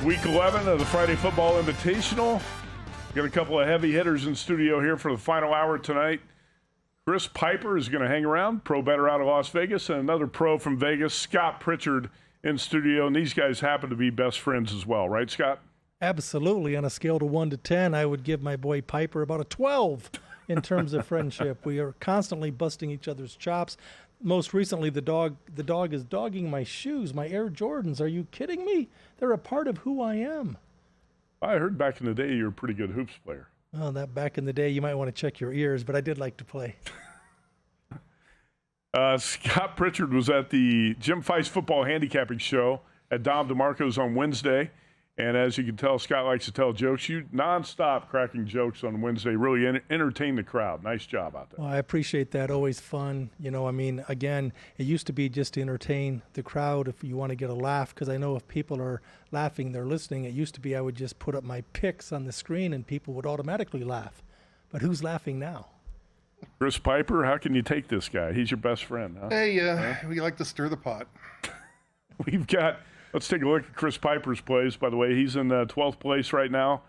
Week 11 of the Friday Football Invitational. Got a couple of heavy hitters in studio here for the final hour tonight. Chris Piper is going to hang around, pro bettor out of Las Vegas, and another pro from Vegas, Scott Pritchard, in studio. And these guys happen to be best friends as well, right, Scott? Absolutely. On a scale to 1 to 10, I would give my boy Piper about a 12 in terms of friendship. We are constantly busting each other's chops. Most recently, the dog is dogging my shoes, my Air Jordans. Are you kidding me? They're a part of who I am. I heard back in the day you were a pretty good hoops player. Well, that back in the day, you might want to check your ears, but I did like to play. Scott Pritchard was at the Jim Feist Football Handicapping Show at Dom DeMarco's on Wednesday. And as you can tell, Scott likes to tell jokes. You nonstop cracking jokes on Wednesday. Really entertain the crowd. Nice job out there. Well, I appreciate that. Always fun. You know, I mean, again, it used to be just to entertain the crowd if you want to get a laugh, because I know if people are laughing, they're listening. It used to be I would just put up my pics on the screen and people would automatically laugh. But who's laughing now? Chris Piper, how can you take this guy? He's your best friend, huh? Hey, we like to stir the pot. We've got... Let's take a look at Chris Piper's plays. By the way, he's in 12th place right now.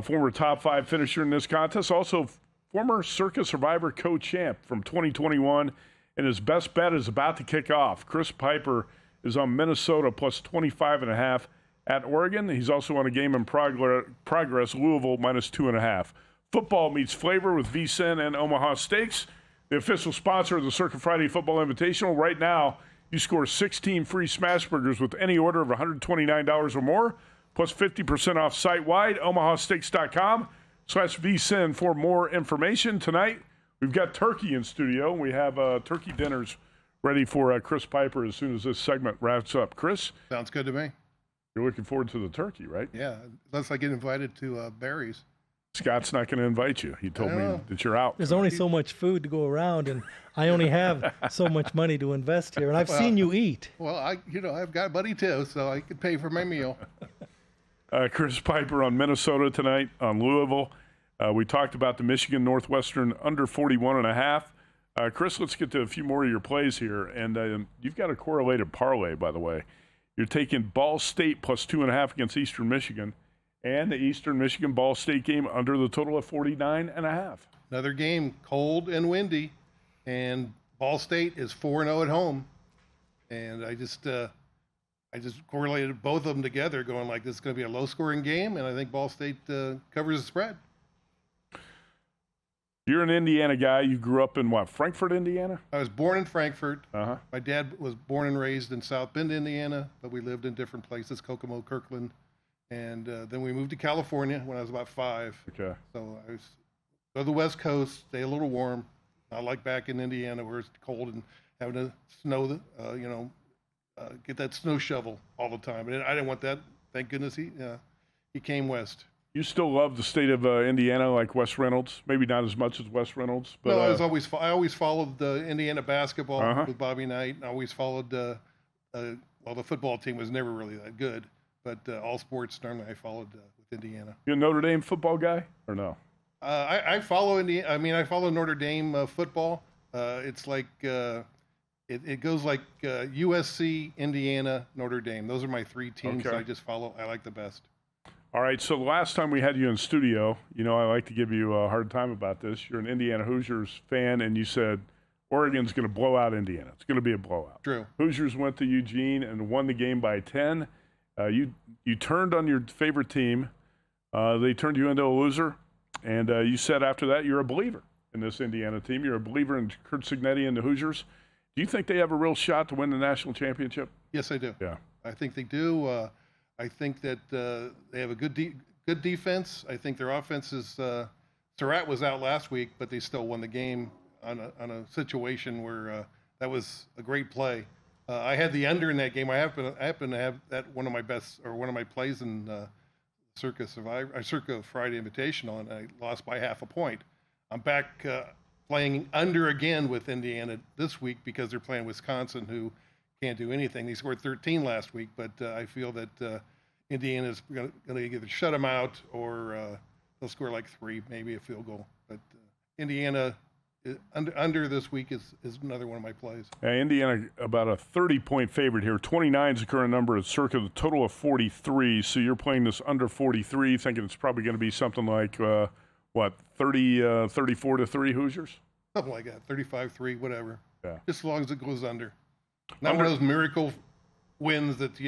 Former top 5 finisher in this contest. Also, former Circa Survivor co-champ from 2021. And his best bet is about to kick off. Chris Piper is on Minnesota plus 25.5 at Oregon. He's also on a game in progress, Louisville minus 2.5. Football meets flavor with VSiN and Omaha Steaks, the official sponsor of the Circa Friday Football Invitational. Right now, you score 16 free smash burgers with any order of $129 or more, plus 50% off site-wide, omahasteaks.com/vsin for more information. Tonight, we've got turkey in studio. We have turkey dinners ready for Chris Piper as soon as this segment wraps up. Chris? Sounds good to me. You're looking forward to the turkey, right? Yeah, unless I get invited to Barry's. Scott's not going to invite you. He told me that you're out. There's only so much food to go around, and I only have so much money to invest here. And I've seen you eat. Well, I've got money too, so I can pay for my meal. Chris Piper on Minnesota tonight, on Louisville. We talked about the Michigan Northwestern under 41.5. Chris, let's get to a few more of your plays here. And you've got a correlated parlay, by the way. You're taking Ball State plus 2.5 against Eastern Michigan. And the Eastern Michigan Ball State game under the total of 49.5. Another game, cold and windy, and Ball State is 4-0 at home. And I just correlated both of them together, going like this is going to be a low-scoring game, and I think Ball State covers the spread. You're an Indiana guy. You grew up in what, Frankfort, Indiana? I was born in Frankfort. Uh-huh. My dad was born and raised in South Bend, Indiana, but we lived in different places, Kokomo, Kirkland. And then we moved to California when I was about 5. Okay. So I was go to the West Coast, stay a little warm. I like back in Indiana where it's cold and having to snow, get that snow shovel all the time. And I didn't want that. Thank goodness he came west. You still love the state of Indiana, like Wes Reynolds? Maybe not as much as Wes Reynolds, but no, I always followed the Indiana basketball with Bobby Knight. I always followed the football team was never really that good. But all sports, normally I followed with Indiana. You a Notre Dame football guy or no? I follow I follow Notre Dame football. It's like it goes like USC, Indiana, Notre Dame. Those are my 3 teams that I just follow. I like the best. All right. So the last time we had you in studio, I like to give you a hard time about this. You're an Indiana Hoosiers fan, and you said Oregon's going to blow out Indiana. It's going to be a blowout. True. Hoosiers went to Eugene and won the game by 10. You turned on your favorite team. They turned you into a loser. And you said after that you're a believer in this Indiana team. You're a believer in Kurt Cignetti and the Hoosiers. Do you think they have a real shot to win the national championship? Yes, I do. Yeah. I think they do. I think that they have a good defense. I think their offense is Surratt was out last week, but they still won the game on a situation where that was a great play. I had the under in that game. I happen to have that one of my plays in Circa Survivor, Circa Friday Invitational, and I lost by half a point. I'm back playing under again with Indiana this week because they're playing Wisconsin, who can't do anything. They scored 13 last week, but I feel that Indiana's going to either shut them out or they'll score like 3, maybe a field goal. But Indiana under this week is another one of my plays. Indiana about a 30-point favorite here. 29 is the current number at Circa, the total of 43. So you're playing this under 43, thinking it's probably going to be something like, 34-3 Hoosiers? Something like that, 35-3, whatever. Yeah. Just as long as it goes under. Not one of those miracle wins that,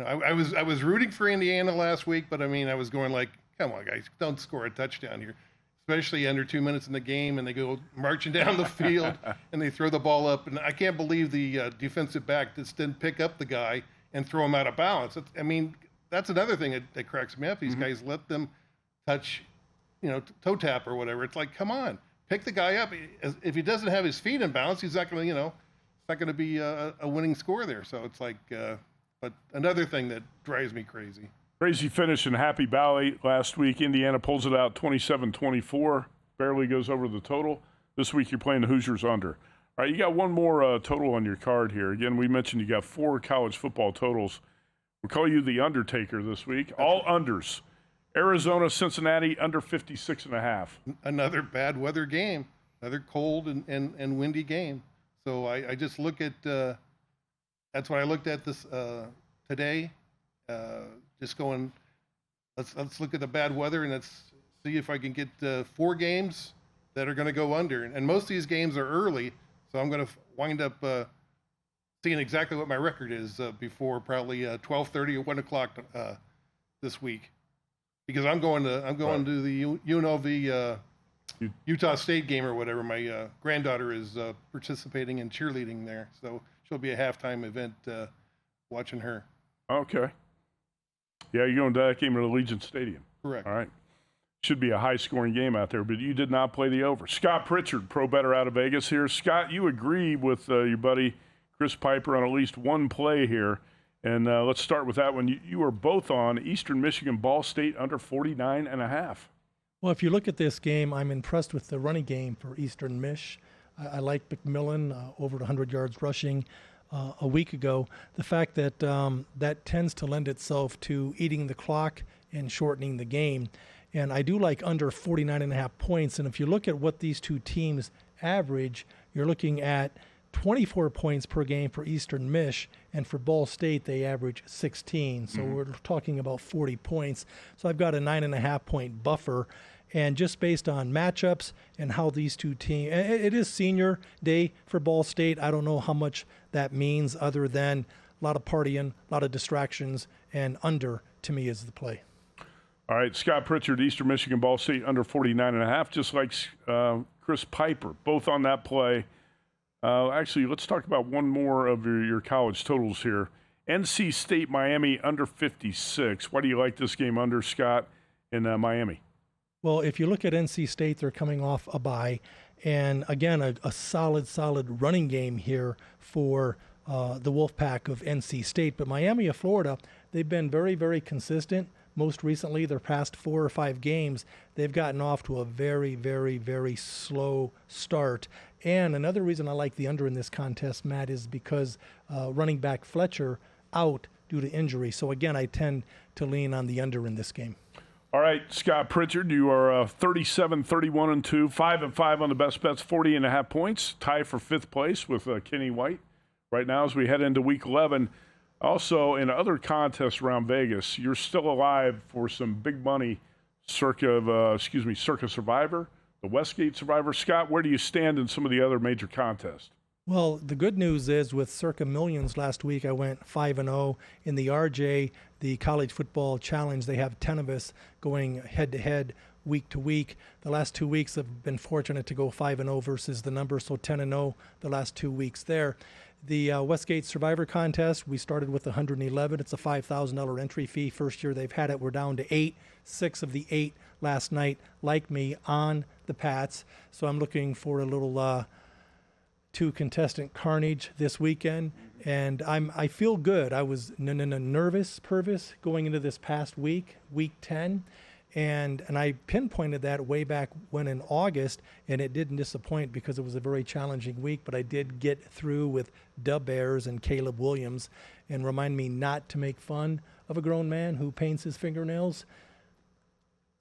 I was rooting for Indiana last week, but I was going like, come on, guys, don't score a touchdown here. Especially under 2 minutes in the game, and they go marching down the field, and they throw the ball up. And I can't believe the defensive back just didn't pick up the guy and throw him out of bounds. That's another thing that cracks me up. These guys let them touch, toe tap or whatever. It's like, come on, pick the guy up. If he doesn't have his feet in bounds, he's not going to, it's not going to be a winning score there. So it's like, but another thing that drives me crazy. Crazy finish in Happy Valley last week. Indiana pulls it out 27-24, barely goes over the total. This week you're playing the Hoosiers under. All right, you got one more total on your card here. Again, we mentioned you got 4 college football totals. We'll call you the Undertaker this week. All unders. Arizona, Cincinnati, under 56.5. Another bad weather game, another cold and windy game. So I just look at, that's what I looked at this today. Just going, let's look at the bad weather and let's see if I can get 4 games that are going to go under. And most of these games are early, so I'm going to wind up seeing exactly what my record is before probably 12:30 or 1 o'clock this week, because I'm going to the UNLV Utah State game or whatever. My granddaughter is participating in cheerleading there, so she'll be a halftime event watching her. Okay. Yeah, you're going to that game at Allegiant Stadium. Correct. All right. Should be a high-scoring game out there, but you did not play the over. Scott Pritchard, pro bettor out of Vegas here. Scott, you agree with your buddy Chris Piper on at least one play here, and let's start with that one. You are both on Eastern Michigan Ball State under 49.5. Well, if you look at this game, I'm impressed with the running game for Eastern Mich. I like McMillan, over 100 yards rushing. A week ago, the fact that that tends to lend itself to eating the clock and shortening the game. And I do like under 49.5 points. And if you look at what these two teams average, you're looking at 24 points per game for Eastern Mich, and for Ball State, they average 16. So we're talking about 40 points. So I've got a 9.5 point buffer. And just based on matchups and how these two teams, it is senior day for Ball State. I don't know how much that means other than a lot of partying, a lot of distractions, and under, to me, is the play. All right, Scott Pritchard, Eastern Michigan Ball State under 49.5, just like Chris Piper, both on that play. Actually, let's talk about one more of your college totals here. NC State, Miami under 56. Why do you like this game under, Scott, in Miami? Well, if you look at NC State, they're coming off a bye. And again, a solid running game here for the Wolfpack of NC State. But Miami of Florida, they've been very, very consistent. Most recently, their past 4 or 5 games, they've gotten off to a very, very, very slow start. And another reason I like the under in this contest, Matt, is because running back Fletcher out due to injury. So again, I tend to lean on the under in this game. All right, Scott Pritchard, you are 37-31-2, 5-5 on the best bets, 40.5 points, tie for 5th place with Kenny White right now as we head into Week 11. Also, in other contests around Vegas, you're still alive for some big money Circa Survivor, the Westgate Survivor. Scott, where do you stand in some of the other major contests? Well, the good news is with Circa Millions last week, I went 5-0. In the RJ, the College Football Challenge, they have 10 of us going head-to-head week to week. The last 2 weeks I've been fortunate to go 5-0 versus the number, so 10-0 the last 2 weeks there. The Westgate Survivor Contest, we started with 111. It's a $5,000 entry fee. First year they've had it, we're down to 8. 6 of the 8 last night, like me, on the Pats. So I'm looking for a little 2-contestant carnage this weekend, and I feel good. I was nervous going into this past week 10, and I pinpointed that way back when in August, and it didn't disappoint because it was a very challenging week, but I did get through with Dub Bears and Caleb Williams. And remind me not to make fun of a grown man who paints his fingernails.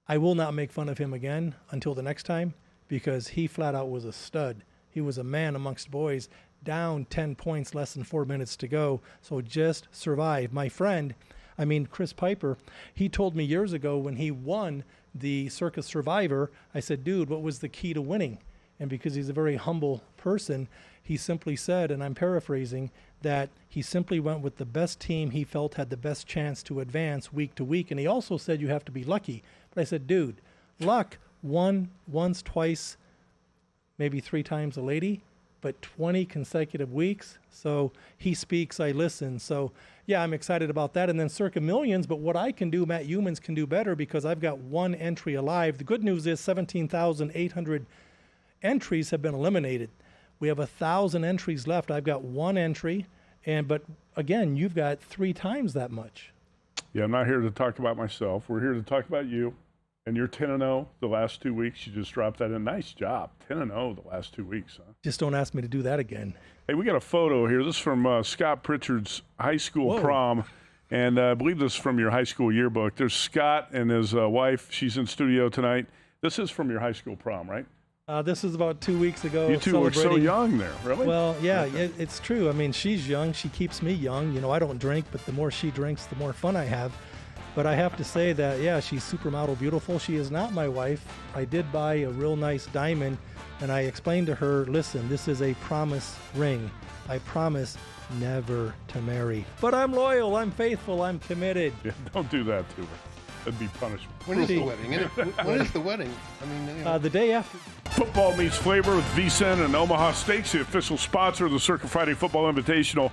I will not make fun of him again until the next time, because he flat out was a stud. He was a man amongst boys, down 10 points, less than 4 minutes to go. So just survive. My friend, Chris Piper, he told me years ago when he won the Circa Survivor, I said, dude, what was the key to winning? And because he's a very humble person, he simply said, and I'm paraphrasing, that he simply went with the best team he felt had the best chance to advance week to week. And he also said you have to be lucky. But I said, dude, luck, once, twice, maybe 3 times a lady, but 20 consecutive weeks. So he speaks, I listen. So yeah, I'm excited about that. And then Circa Millions, but what I can do, Matt Humans can do better because I've got 1 entry alive. The good news is 17,800 entries have been eliminated. We have 1,000 entries left. I've got 1 entry, but again, you've got 3 times that much. Yeah, I'm not here to talk about myself. We're here to talk about you. And you're 10-0 the last 2 weeks. You just dropped that in. Nice job. 10-0 the last 2 weeks, huh? Just don't ask me to do that again. Hey, we got a photo here. This is from Scott Pritchard's high school prom. And I believe this is from your high school yearbook. There's Scott and his wife. She's in studio tonight. This is from your high school prom, right? This is about 2 weeks ago. You two were so young there, really? Well, yeah, it's true. She's young. She keeps me young. I don't drink, but the more she drinks, the more fun I have. But I have to say that, yeah, she's supermodel beautiful. She is not my wife. I did buy a real nice diamond, and I explained to her, listen, this is a promise ring. I promise never to marry. But I'm loyal, I'm faithful, I'm committed. Yeah, don't do that to her. That'd be punishment. When is the wedding? When is the wedding? The day after. Football meets flavor with VSiN and Omaha Steaks, the official sponsor of the Circa Friday Football Invitational.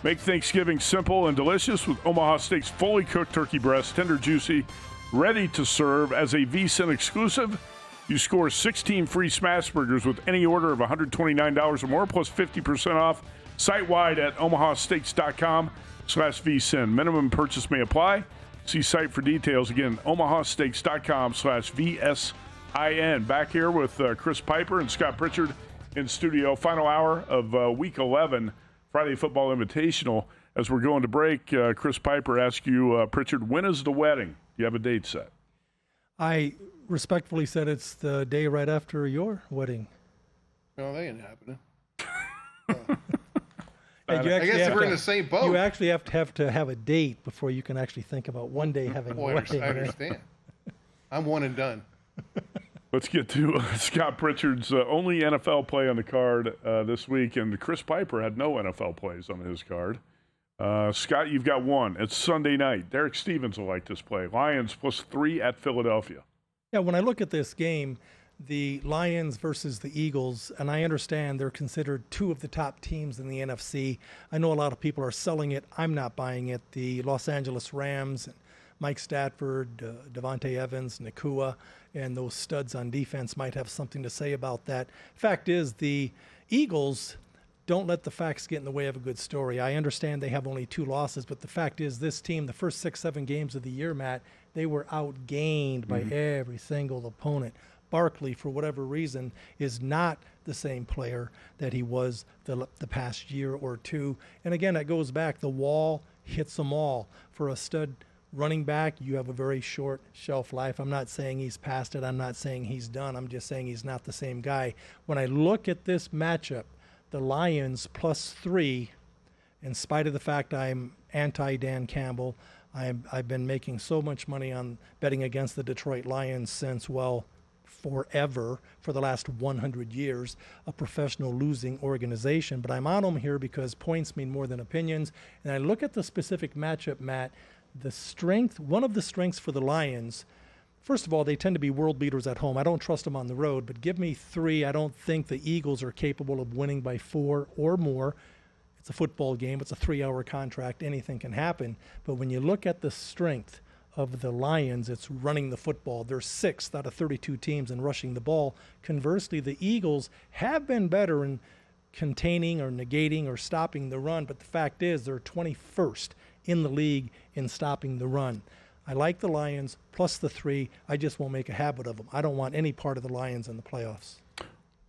Make Thanksgiving simple and delicious with Omaha Steaks fully cooked turkey breasts, tender, juicy, ready to serve as a VSiN exclusive. You score 16 free smash burgers with any order of $129 or more, plus 50% off site-wide at omahasteaks.com/VSiN. Minimum purchase may apply. See site for details. Again, omahasteaks.com/VSIN. Back here with Chris Piper and Scott Pritchard in studio. Final hour of Week 11. Friday Football Invitational. As we're going to break, Chris Piper asks you, Pritchard, when is the wedding? Do you have a date set? I respectfully said it's the day right after your wedding. No, that ain't happening. I guess we're in the same boat. You actually have to have a date before you can actually think about one day having a wedding. I understand. I'm one and done. Let's get to Scott Pritchard's only NFL play on the card this week, and Chris Piper had no NFL plays on his card. Scott, you've got one. It's Sunday night. Derek Stevens will like this play. Lions +3 at Philadelphia. Yeah, when I look at this game, the Lions versus the Eagles, and I understand they're considered 2 of the top teams in the NFC. I know a lot of people are selling it. I'm not buying it. The Los Angeles Rams, Mike Stafford, Devontae Evans, Nakua, and those studs on defense might have something to say about that. Fact is, the Eagles, don't let the facts get in the way of a good story. I understand they have only 2 losses, but the fact is this team, the first 6-7 games of the year, Matt, they were outgained by every single opponent. Barkley, for whatever reason, is not the same player that he was the past year or 2. And again, that goes back. The wall hits them all. For a stud running back, you have a very short shelf life. I'm not saying he's past it. I'm not saying he's done. I'm just saying he's not the same guy. When I look at this matchup, the Lions +3, in spite of the fact I'm anti-Dan Campbell, I've been making so much money on betting against the Detroit Lions since, forever, for the last 100 years, a professional losing organization. But I'm on them here because points mean more than opinions. And I look at the specific matchup, Matt, one of the strengths for the Lions, first of all, they tend to be world beaters at home. I don't trust them on the road, but give me 3. I don't think the Eagles are capable of winning by 4 or more. It's a football game. It's a 3-hour contract. Anything can happen. But when you look at the strength of the Lions, it's running the football. They're 6th out of 32 teams in rushing the ball. Conversely, the Eagles have been better in containing or negating or stopping the run, but the fact is they're 21st in the league in stopping the run. I like the Lions +3. I just won't make a habit of them. I don't want any part of the Lions in the playoffs.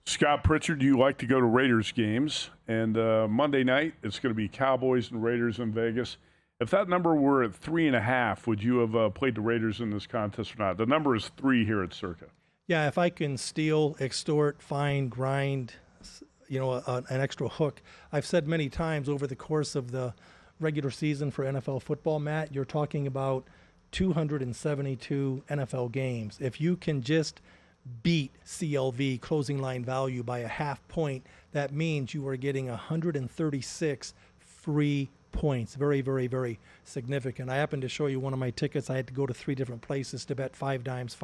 Scott Pritchard, you like to go to Raiders games, and Monday night it's going to be Cowboys and Raiders in Vegas. If that number were at 3.5, would you have played the Raiders in this contest or not? The number is 3 here at Circa. Yeah, if I can steal, extort, find, grind, an extra hook. I've said many times over the course of the regular season for NFL football, Matt, you're talking about 272 NFL games. If you can just beat CLV, closing line value, by a half point, that means you are getting 136 free points. Very, very, very significant. I happened to show you one of my tickets. I had to go to 3 different places to bet 5 dimes,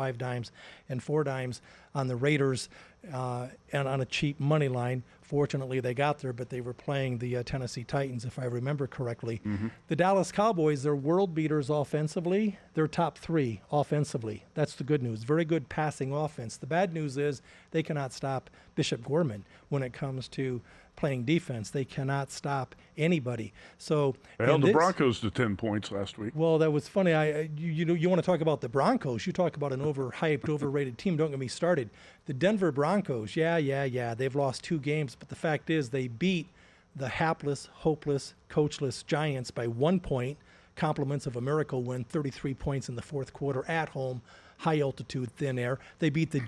and 4 dimes on the Raiders and on a cheap money line. Fortunately, they got there, but they were playing the Tennessee Titans, if I remember correctly. Mm-hmm. The Dallas Cowboys, they're world beaters offensively. They're top 3 offensively. That's the good news. Very good passing offense. The bad news is they cannot stop Bishop Gorman when it comes to playing defense. They cannot stop anybody. So they held the Broncos to 10 points last week. Well, that was funny. You want to talk about the Broncos? You talk about an overhyped, overrated team. Don't get me started. The Denver Broncos, yeah. They've lost 2 games, but the fact is they beat the hapless, hopeless, coachless Giants by 1 point. Compliments of a miracle win, 33 points in the fourth quarter at home, high altitude, thin air. They beat the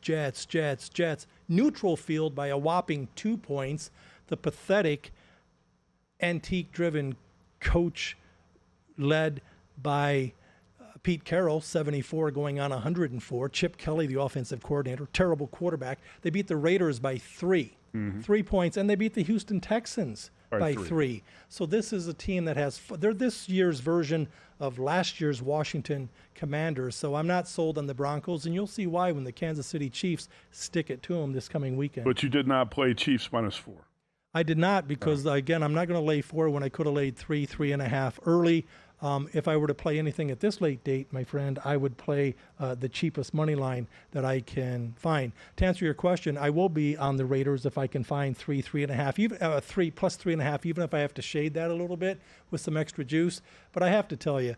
Jets, neutral field by a whopping 2 points. The pathetic, antique-driven coach led by Pete Carroll, 74 going on 104. Chip Kelly, the offensive coordinator, terrible quarterback. They beat the Raiders by 3. 3 points, and they beat the Houston Texans by 3. So this is a team that they're this year's version of last year's Washington Commanders. So I'm not sold on the Broncos, and you'll see why when the Kansas City Chiefs stick it to them this coming weekend. But you did not play Chiefs -4. I did not because, again, I'm not going to lay 4 when I could have laid 3, 3.5 early. If I were to play anything at this late date, my friend, I would play the cheapest money line that I can find. To answer your question, I will be on the Raiders if I can find 3, 3.5, even 3 plus 3.5, even if I have to shade that a little bit with some extra juice. But I have to tell you,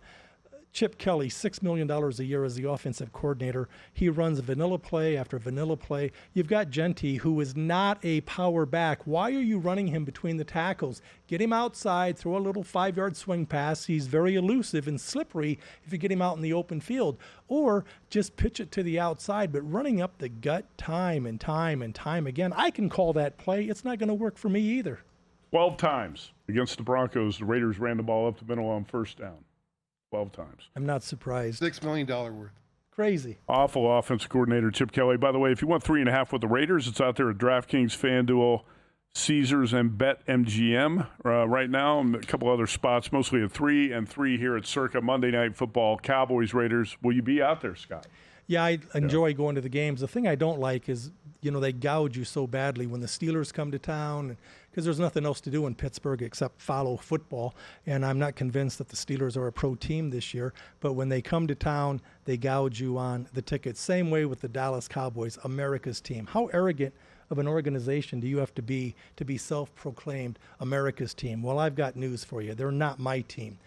Chip Kelly, $6 million a year as the offensive coordinator. He runs vanilla play after vanilla play. You've got Genty, who is not a power back. Why are you running him between the tackles? Get him outside, throw a little 5-yard swing pass. He's very elusive and slippery if you get him out in the open field. Or just pitch it to the outside, but running up the gut time and time and time again, I can call that play. It's not going to work for me either. 12 times against the Broncos, the Raiders ran the ball up the middle on first down. 12 times. I'm not surprised. $6 million worth. Crazy. Awful offensive coordinator Chip Kelly. By the way, if you want 3.5 with the Raiders, it's out there at DraftKings, FanDuel, Caesars, and BetMGM right now. And a couple other spots, mostly at 3 and 3 here at Circa. Monday Night Football, Cowboys, Raiders. Will you be out there, Scott? Yeah, I enjoy going to the games. The thing I don't like is, they gouge you so badly when the Steelers come to town, because there's nothing else to do in Pittsburgh except follow football. And I'm not convinced that the Steelers are a pro team this year. But when they come to town, they gouge you on the tickets. Same way with the Dallas Cowboys, America's team. How arrogant of an organization do you have to be self-proclaimed America's team? Well, I've got news for you. They're not my team.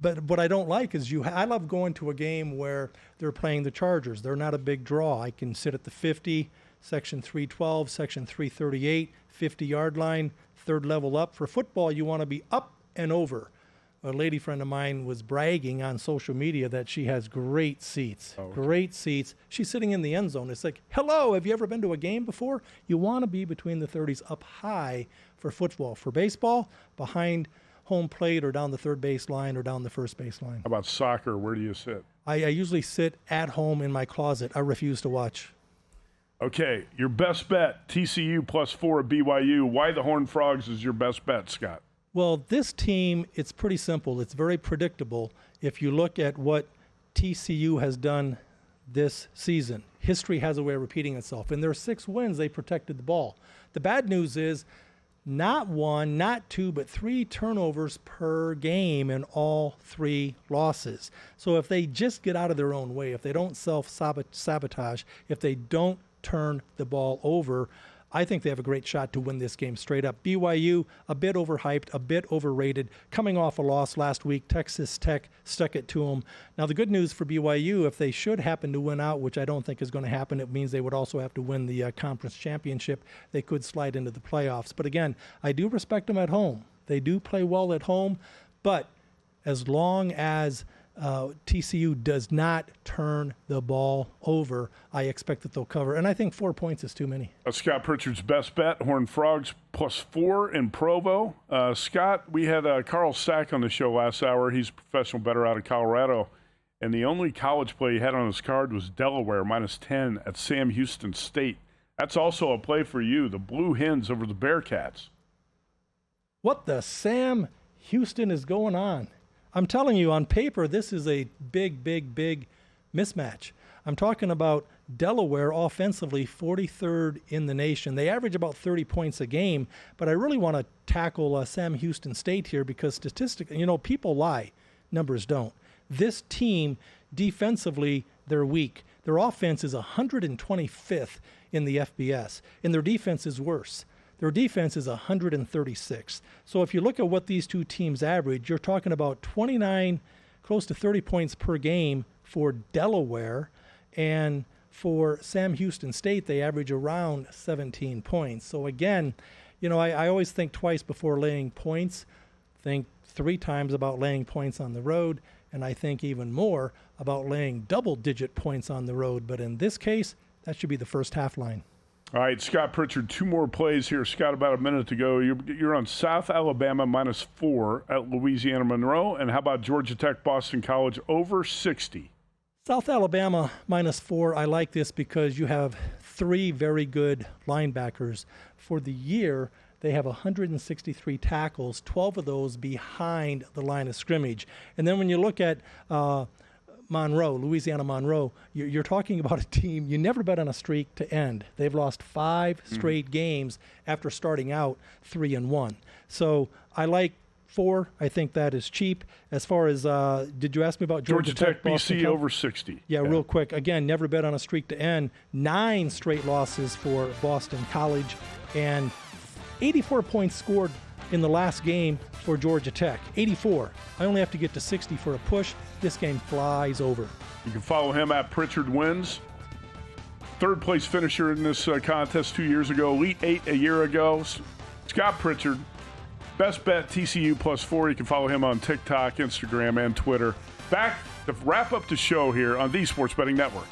But what I don't like is I love going to a game where they're playing the Chargers. They're not a big draw. I can sit at the 50, section 312, section 338, 50-yard line, third level up. For football, you want to be up and over. A lady friend of mine was bragging on social media that she has great seats. Oh, okay. Great seats. She's sitting in the end zone. It's like, hello, have you ever been to a game before? You want to be between the 30s up high for football. For baseball, behind home plate or down the third base line or down the first base line. How about soccer? Where do you sit? I usually sit at home in my closet. I refuse to watch. Okay, your best bet, TCU +4 at BYU. Why the Horned Frogs is your best bet, Scott? Well, this team, it's pretty simple. It's very predictable. If you look at what TCU has done this season, history has a way of repeating itself. In their 6 wins, they protected the ball. The bad news is not 1, not 2, but 3 turnovers per game in all 3 losses. So if they just get out of their own way, if they don't self-sabotage, if they don't turn the ball over, I think they have a great shot to win this game straight up. BYU, a bit overhyped, a bit overrated, coming off a loss last week. Texas Tech stuck it to them. Now, the good news for BYU, if they should happen to win out, which I don't think is going to happen, it means they would also have to win the conference championship. They could slide into the playoffs. But again, I do respect them at home. They do play well at home, but as long as TCU does not turn the ball over, I expect that they'll cover. And I think 4 points is too many. Scott Pritchard's best bet, Horned Frogs +4 in Provo. Scott, we had Carl Sack on the show last hour. He's a professional bettor out of Colorado. And the only college play he had on his card was Delaware, -10 at Sam Houston State. That's also a play for you, the Blue Hens over the Bearcats. What the Sam Houston is going on? I'm telling you, on paper, this is a big, big, big mismatch. I'm talking about Delaware offensively, 43rd in the nation. They average about 30 points a game, but I really want to tackle Sam Houston State here because statistically, people lie. Numbers don't. This team, defensively, they're weak. Their offense is 125th in the FBS, and their defense is worse. Their defense is 136th. So if you look at what these two teams average, you're talking about 29, close to 30 points per game for Delaware. And for Sam Houston State, they average around 17 points. So again, I always think twice before laying points. Think 3 times about laying points on the road. And I think even more about laying double-digit points on the road. But in this case, that should be the first half line. All right, Scott Pritchard, 2 more plays here. Scott, about a minute to go. You're on South Alabama -4 at Louisiana Monroe. And how about Georgia Tech, Boston College over 60? South Alabama -4. I like this because you have 3 very good linebackers. For the year, they have 163 tackles, 12 of those behind the line of scrimmage. And then when you look at Louisiana Monroe, you're talking about a team you never bet on a streak to end. They've lost 5 straight games after starting out 3-1. So I like 4. I think that is cheap. As far as, did you ask me about Georgia Tech BC over 60? Yeah, real quick. Again, never bet on a streak to end. 9 straight losses for Boston College and 84 points scored in the last game for Georgia Tech. 84. I only have to get to 60 for a push. This game flies over. You can follow him at Pritchard Wins. 3rd place finisher in this contest 2 years ago. Elite 8 a year ago. Scott Pritchard. Best bet TCU +4. You can follow him on TikTok, Instagram, and Twitter. Back to wrap up the show here on the Sports Betting Network.